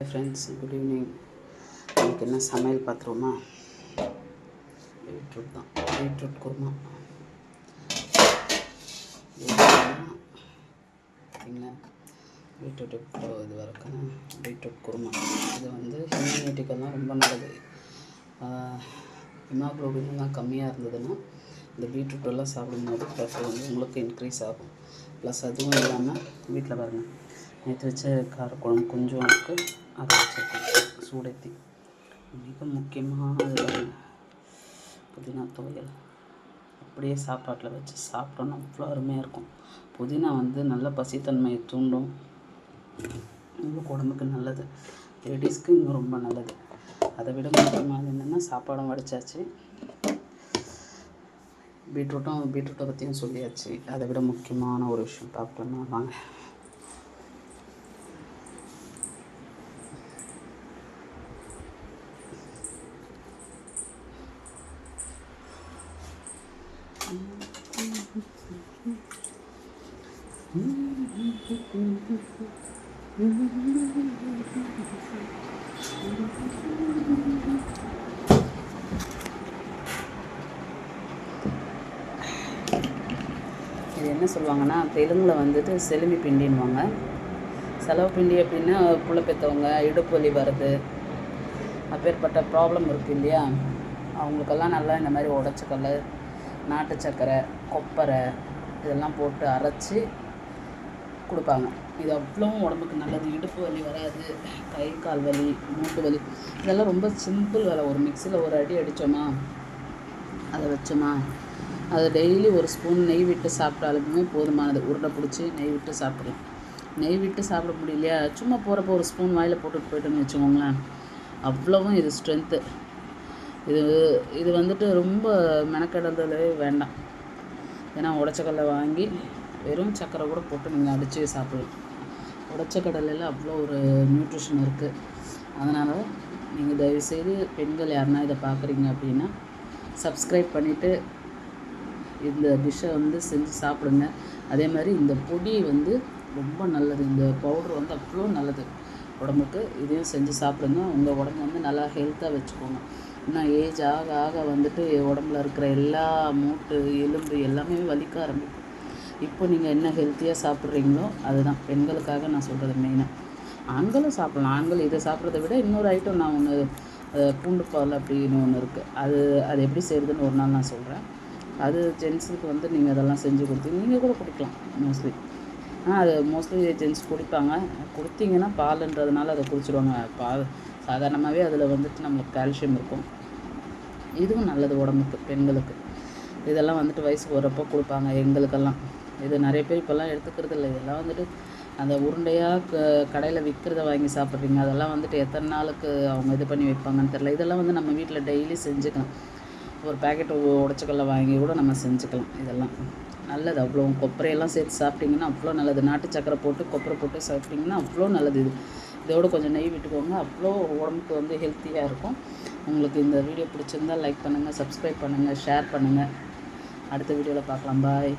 Friends, good evening. எனக்கு என்ன சமையல் பார்த்துருவோமா? பீட்ரூட் தான், பீட்ரூட் குருமா. பார்த்தீங்களா, பீட்ரூட் இப்போ இது வரைக்கும் பீட்ரூட் குருமா. இது வந்து இம்யூனிட்டிக்கெல்லாம் ரொம்ப நல்லது. ஹீமோக்ளோபின்லாம் கம்மியாக இருந்ததுன்னா இந்த பீட்ரூட்டெல்லாம் சாப்பிடும்போது ப்ளஸ் வந்து உங்களுக்கு இன்க்ரீஸ் ஆகும். ப்ளஸ் அதுவும் இல்லாமல் வீட்டில் பாருங்கள், நேற்று வச்ச காரக்குழம்பு கொஞ்சம் இருக்குது, அதை வச்சுருக்கேன் சூடேற்றி. மிக முக்கியமாக புதினா துவையல் அப்படியே சாப்பாட்டில் வச்சு சாப்பிட்டோன்னா அவ்வளோ அருமையாக இருக்கும். புதினா வந்து நல்ல பசித்தன்மையை தூண்டும், உங்களுக்கு உடம்புக்கு நல்லது, லேடிஸ்க்கு இன்னும் ரொம்ப நல்லது. அதை விட முக்கியமானது என்னென்னா, சாப்பாடும் வடித்தாச்சு, பீட்ரூட்டை பற்றியும் சொல்லியாச்சு. அதை விட முக்கியமான ஒரு விஷயம் பார்க்கணுன்னா வாங்க. இது என்ன சொல்லுவாங்கன்னா, தெலுங்கில் வந்துட்டு செலுமி பிண்டின்னுவாங்க. செலவு பிண்டி அப்படின்னா புள்ள பெற்றவங்க இடுப்பு வலி வருது, அப்பேற்பட்ட ப்ராப்ளம் இருக்குது இல்லையா, அவங்களுக்கெல்லாம் நல்லா இந்த மாதிரி உடச்சக்கல்ல, நாட்டு சர்க்கரை, கொப்பரை இதெல்லாம் போட்டு அரைச்சி கொடுப்பாங்க. இது அவ்வளோவும் உடம்புக்கு நல்லது. இடுப்பு வலி வராது, கை கால் வலி, மூட்டு வலி, இதெல்லாம் ரொம்ப சிம்பிள் வேலை. ஒரு மிக்சியில் ஒரு அடி அடித்தோமா, அதை வச்சோமா, அதை டெய்லி ஒரு ஸ்பூன் நெய் விட்டு சாப்பிட்டாலுமே போதுமானது. உருண்டை பிடிச்சி நெய் விட்டு சாப்பிடலாம். நெய் விட்டு சாப்பிட முடியலையா, சும்மா போகிறப்போ ஒரு ஸ்பூன் வாயில் போட்டுட்டு போய்ட்டோன்னு வச்சுக்கோங்களேன், அவ்வளோவும் இது ஸ்ட்ரென்த்து. இது வந்துட்டு ரொம்ப மெனக்கெடுதலே வேண்டாம். ஏன்னா உடச்சக்கடலை வாங்கி வெறும் சர்க்கரை கூட போட்டு நீங்கள் அடித்து சாப்பிடலாம். உடச்சக்கடலையில் அவ்வளோ ஒரு நியூட்ரிஷன் இருக்குது. அதனால் நீங்கள் தயவுசெய்து பெண்கள் யாருன்னா இதை பார்க்குறீங்க அப்படின்னா சப்ஸ்கிரைப் பண்ணிவிட்டு இந்த டிஷ்ஷை வந்து செஞ்சு சாப்பிடுங்க. அதே மாதிரி இந்த பொடி வந்து ரொம்ப நல்லது, இந்த பவுட்ரு வந்து அவ்வளோ நல்லது உடம்புக்கு. இதையும் செஞ்சு சாப்பிடுங்க. உங்கள் உடம்பு வந்து நல்லா ஹெல்த்தாக வச்சுக்கோங்க. இன்னும் ஏஜ் ஆக ஆக வந்துட்டு உடம்புல இருக்கிற எல்லா மூட்டு எலும்பு எல்லாமே வலிக்க ஆரம்பிக்கும். இப்போ நீங்கள் என்ன ஹெல்த்தியாக சாப்பிட்றீங்களோ அதுதான். பெண்களுக்காக நான் சொல்கிறது மெயினாக. ஆண்களும் சாப்பிட்லாம். ஆண்கள் இதை சாப்பிட்றத விட இன்னொரு ஐட்டம் நான் ஒன்று, பூண்டு பால் அப்படின்னு ஒன்று இருக்குது, அது எப்படி செய்கிறதுன்னு ஒரு நாள் நான் சொல்கிறேன். அது ஜென்ஸுக்கு வந்து நீங்கள் அதெல்லாம் செஞ்சு கொடுத்தீங்க, நீங்கள் கூட குடிக்கலாம் மோஸ்ட்லி. அது மோஸ்ட்லி ஜென்ஸ் குடிப்பாங்க. கொடுத்தீங்கன்னா பாலுன்றதுனால அதை குடிச்சிடுவாங்க. பால் சாதாரணமாகவே அதில் வந்துட்டு நம்மளுக்கு கால்சியம் இருக்கும். இதுவும் நல்லது உடம்புக்கு, பெண்களுக்கு. இதெல்லாம் வந்துட்டு வயசுக்கு வரப்போ கொடுப்பாங்க எங்களுக்கெல்லாம். இது நிறைய பேர் இப்போல்லாம் எடுத்துக்கிறது இல்லை. இதெல்லாம் வந்துட்டு அந்த உருண்டையாக கடையில் விற்கிறத வாங்கி சாப்பிட்றீங்க. அதெல்லாம் வந்துட்டு எத்தனை நாளுக்கு அவங்க இது பண்ணி வைப்பாங்கன்னு தெரில. இதெல்லாம் வந்து நம்ம வீட்டில் டெய்லி செஞ்சுக்கலாம். ஒரு பேக்கெட் உடச்சக்கல்ல வாங்கி கூட நம்ம செஞ்சுக்கலாம். இதெல்லாம் நல்லது. அவ்வளோ கொப்பரையெல்லாம் சேர்த்து சாப்பிட்டிங்கன்னா அவ்வளோ நல்லது. நாட்டு சக்கரை போட்டு கொப்பரை போட்டு சாப்பிட்டிங்கன்னா அவ்வளோ நல்லது. இதோடு கொஞ்சம் நெய் விட்டுக்கோங்க, அவ்வளோ உடம்புக்கு வந்து ஹெல்த்தியாக இருக்கும். உங்களுக்கு இந்த வீடியோ பிடிச்சிருந்தால் லைக் பண்ணுங்கள், சப்ஸ்கிரைப் பண்ணுங்கள், ஷேர் பண்ணுங்கள். அடுத்த வீடியோவில் பார்க்கலாம். பாய்.